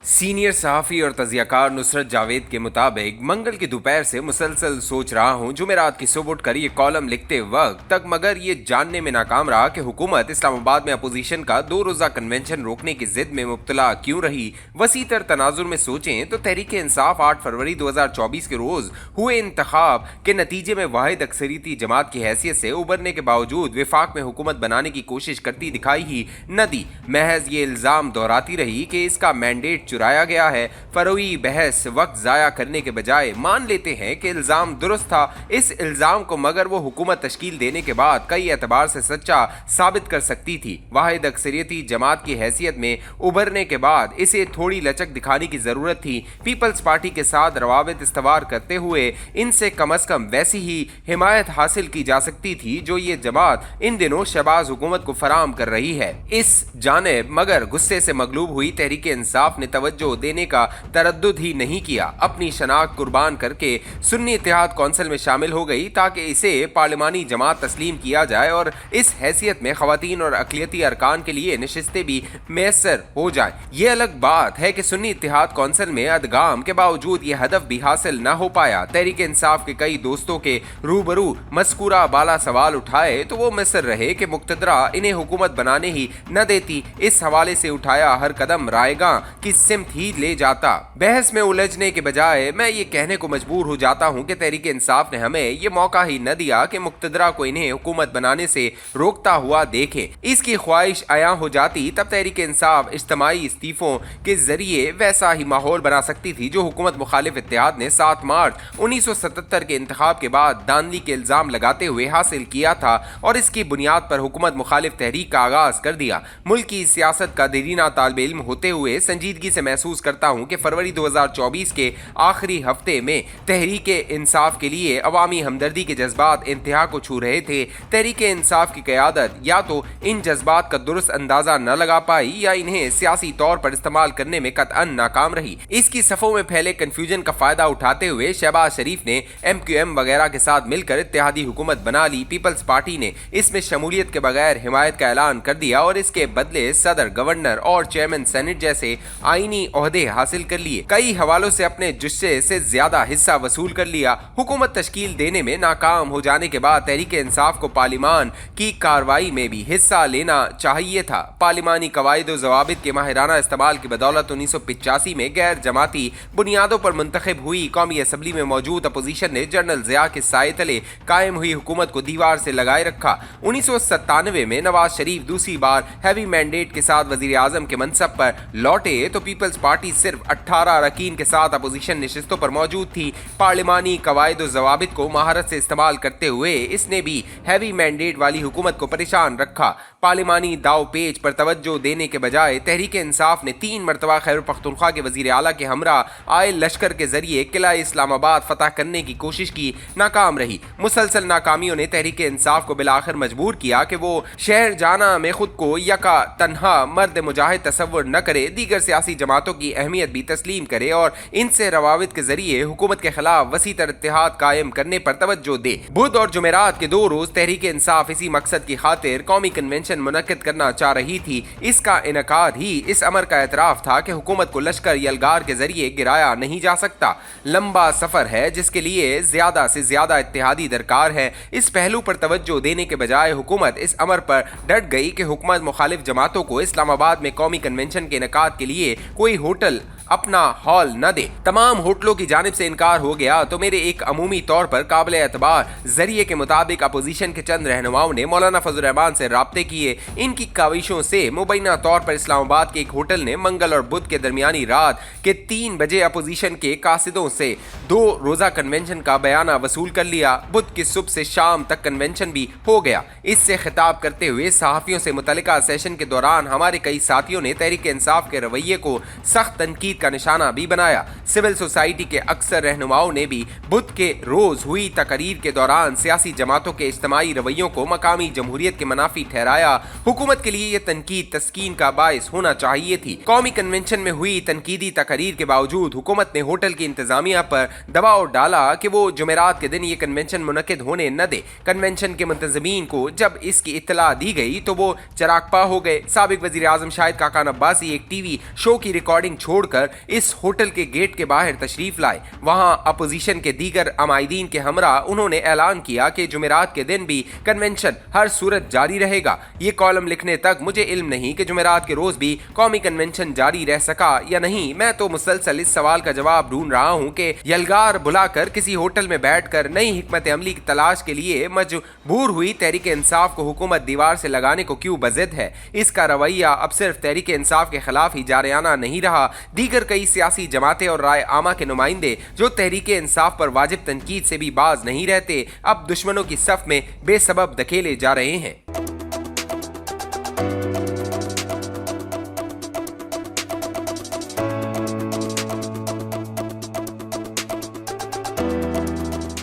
Senior सहाफ़ी और तज़ियाकार नुसरत जावेद के मुताबिक मंगल की दोपहर से मुसलसल सोच रहा हूँ जुमेरात की सुबह उठकर ये कॉलम लिखते वक्त तक, मगर ये जानने में नाकाम रहा कि हुकूमत इस्लामाबाद में अपोजिशन का 2 रोज़ा कन्वेंशन रोकने की जिद में मुब्तला क्यों रही। वसीतर तनाजुर में सोचें तो तहरीक इंसाफ 8 फरवरी 2024 के रोज़ हुए इंतखाब के नतीजे में वाहिद अक्सरियती जमात की हैसियत से उबरने के बावजूद विफाक में हुकूमत बनाने की कोशिश करती दिखाई ही न दी। महज ये इल्ज़ाम दोहराती रही कि इसका मैंडेट चुराया गया है। फरोई बहस वक्त ज़ाया करने के बजाय मान लेते हैं कि इल्ज़ाम दुरुस्त था। इस इल्ज़ाम को मगर वो हुकूमत तश्कील देने के बाद कई एतबार से सच्चा साबित कर सकती थी। वाहिद अक्सरियती जमात की हैसियत में उभरने के बाद इसे थोड़ी लचक दिखाने की ज़रूरत थी। पीपल्स पार्टी के साथ रवाबित इस्तवार करते हुए इनसे कम अज़ कम वैसी ही हिमायत हासिल की जा सकती थी जो ये जमात इन दिनों शहबाज हुकूमत को फराम कर रही है। इस जानिब मगर गुस्से से मगलूब हुई तहरीक इंसाफ ने तवज्जो देने का तरद्दुद ही नहीं किया। अपनी शनाख्त कुर्बान करके सुन्नी इत्तेहाद कौंसिल में शामिल हो गई ताकि इसे पार्लिमानी जमात तस्लीम किया जाए और इस हैसियत में खवातीन और अक़लियती अरकान के लिए नशिस्तें भी मैसर हो जाएं। ये अलग बात है कि सुन्नी इत्तेहाद कौंसिल में अदगाम के बावजूद ये हदफ भी हासिल न हो पाया। तहरीक इंसाफ के कई दोस्तों के रूबरू मस्कूरा बाला सवाल उठाए तो वो मिसर रहे कि मुक़्तदरा इन्हें हुकूमत बनाने ही न देती। इस हवाले से उठाया हर कदम रायगा की सिमत ही ले जाता। बहस में उलझने के बजाय मैं ये कहने को मजबूर हो जाता हूँ कि तहरीक इंसाफ ने हमें ये मौका ही न दिया कि मुक़्तदरा को इन्हें हुकूमत बनाने से रोकता हुआ देखे। इसकी ख्वाहिश आया हो जाती तब तहरीक इंसाफ इज्तिमाई इस्तीफों के जरिए वैसा ही माहौल बना सकती थी जो हुकूमत मुखालिफ इत्तेहाद ने 7 मार्च 1977 के इंतखाब के बाद दांधली के इल्ज़ाम लगाते हुए हासिल किया था और इसकी बुनियाद पर हुकूमत मुखालिफ तहरीक का आगाज कर दिया। मुल्क की सियासत का देरीना तालिब इल्म होते हुए संजीदगी से महसूस करता हूँ कि फरवरी 2024 के आखिरी हफ्ते में तहरीक इंसाफ के लिए अवामी हमदर्दी के जज्बात इंतहा को छू रहे थे। तहरीक इंसाफ की क़यादत या तो इन जज्बात का दुरुस्त अंदाजा न लगा पाई या इन्हें सियासी तौर पर इस्तेमाल करने में कतअन नाकाम रही। इसकी सफ़ों में फैले कन्फ्यूजन का फ़ायदा उठाते हुए शहबाज शरीफ ने MQM वगैरह के साथ मिलकर इत्तेहादी हुकूमत बना ली। पीपल्स पार्टी ने इसमें शमूलियत के बगैर हिमायत का ऐलान कर दिया और इसके बदले सदर, गवर्नर और चेयरमैन सेनेट जैसे आईनी ओहदे हासिल कर लिए। कई हवालों से अपने जुस्से से ज्यादा हिस्सा वसूल कर लिया। हुकूमत तश्कील देने में नाकाम हो जाने के बाद तहरीक इंसाफ को पार्लिमान की कार्रवाई में भी हिस्सा लेना चाहिए था। पार्लिमानी कवायद और ज़वाबित के माहिराना इस्तेमाल की बदौलत 1985 में गैर जमाती बुनियादों पर मुंतखब हुई कौमी असम्बली में मौजूद अपोजिशन ने जनरल ज़िया के साए तले कायम हुई हुकूमत को दीवार से लगाए रखा। 1997 में नवाज शरीफ दूसरी बार हैवी मैंडेट के साथ वज़ीर आज़म के मनसब पर लौटे तो पीपल्स पार्टी सिर्फ 18 अरकान के साथ अपोजिशन नशिस्तों पर मौजूद थी। पार्लिमानी कवायद और ज़वाबित को महारत से इस्तेमाल करते हुए इसने भी हैवी मैंडेट वाली हुकूमत को परेशान रखा। पार्लिमानी दाव पेच पर तवज्जो देने के बजाय तहरीक इंसाफ ने 3 मरतबा खैबर पख्तूनख्वा के वज़ीर आला के हमरा आए लश्कर के जरिए किला इस्लामाबाद फतह करने की कोशिश की, नाकाम रही। मुसलसल नाकामियों ने तहरीक इंसाफ को बिलाखिर मजबूर किया कि वो शहर जाना में खुद को यका तन्हा मर्द मुजाहिद तसव्वुर न करे, दीगर सियासी जमातों की अहमियत भी तस्लीम करे और इनसे रवाबित के जरिए हुकूमत के खिलाफ वसी तर इत्तेहाद कायम करने पर तवज्जो दे। बुध और जुमेरात के 2 रोज तहरीक इंसाफ इसी मकसद की खातिर कौमी कन्वेंशन मुनक्किद करना चाह रही थी। इसका इनकाद ही इस अमर का एतराफ था कि हुकूमत को लश्कर यलगार के जरिए गिराया नहीं जा सकता। लंबा सफर है जिसके लिए ज्यादा से ज्यादा इत्तेहादी दरकार है। इस पहलू पर तवज्जो देने के बजाय हुकूमत इस अमर पर डट गई कि हुकूमत मुखालिफ जमातों को इस्लामाबाद में कौमी कन्वेंशन के इनकाद के लिए कोई होटल अपना हॉल न दे। तमाम होटलों की जानिब से इनकार हो गया तो मेरे एक अमूमी तौर पर काबिल एतबार जरिए के मुताबिक अपोजिशन के चंद रहनुमाओं ने मौलाना फजल रहमान से राब्ते किए। इनकी काविशों से मुबैना तौर पर इस्लामाबाद के एक होटल ने मंगल और बुध के दरमियानी रात के 3 बजे अपोजिशन के कासिदों से 2 रोजा कन्वेंशन का बयाना वसूल कर लिया। बुध की सुबह से शाम तक कन्वेंशन भी हो गया। इससे खिताब करते हुए सहाफ़ियों से मुतल्लिका सेशन के दौरान हमारे कई साथियों ने तहरीक इंसाफ के रवैये को सख्त तनकीद का निशाना भी बनाया। सिविल सोसाइटी के अक्सर रहनुमाओं ने भी बुध के रोज हुई तकरीर के दौरान सियासी जमातों के इज्तिमाई रवैयों को मकामी जमहूरियत के मुनाफी ठहराया। हुकूमत के लिए यह तनकीद तस्कीन का बायस होना चाहिए थी। कौमी कन्वेंशन में हुई तनकीदी तकरीर के बावजूद हुकूमत ने होटल की इंतजामिया पर दबाव डाला कि वो जुमेरात के दिन ये कन्वेंशन मुनक्किद होने न दे। कन्वेंशन के मुंतज़मीन को जब इसकी इत्तला दी गई तो वो चरागपा हो गए। साबिक वज़ीर आज़म शाहिद खाकान अब्बासी एक TV शो की रिकॉर्डिंग छोड़कर कर इस होटल के गेट के बाहर तशरीफ लाए। वहां अपोजिशन के दीगर अमायदीन के हमरा उन्होंने ऐलान किया कि जुमेरात के दिन भी कन्वेंशन हर सूरत जारी रहेगा। ये कॉलम लिखने तक मुझे इल्म नहीं कि जुमेरात के रोज भी कौमी कन्वेंशन जारी रह सका या नहीं। मैं तो मुसलसल इस सवाल का जवाब ढूंढ रहा हूं कि यलगार बुलाकर किसी होटल में बैठकर नई हिकमत अमली की तलाश के लिए मजबूर हुई तहरीक इंसाफ को हुकूमत दीवार से लगाने को क्यों बजिद है। इसका रवैया अब सिर्फ तहरीक इंसाफ के खिलाफ ही जारियाना नहीं रहा, दीगर कई सियासी जमातें और राय आमा के नुमाइंदे जो तहरीक इंसाफ पर वाजिब तनकीद से भी बाज नहीं रहते, अब दुश्मनों की सफ में बेसबब धकेले जा रहे हैं।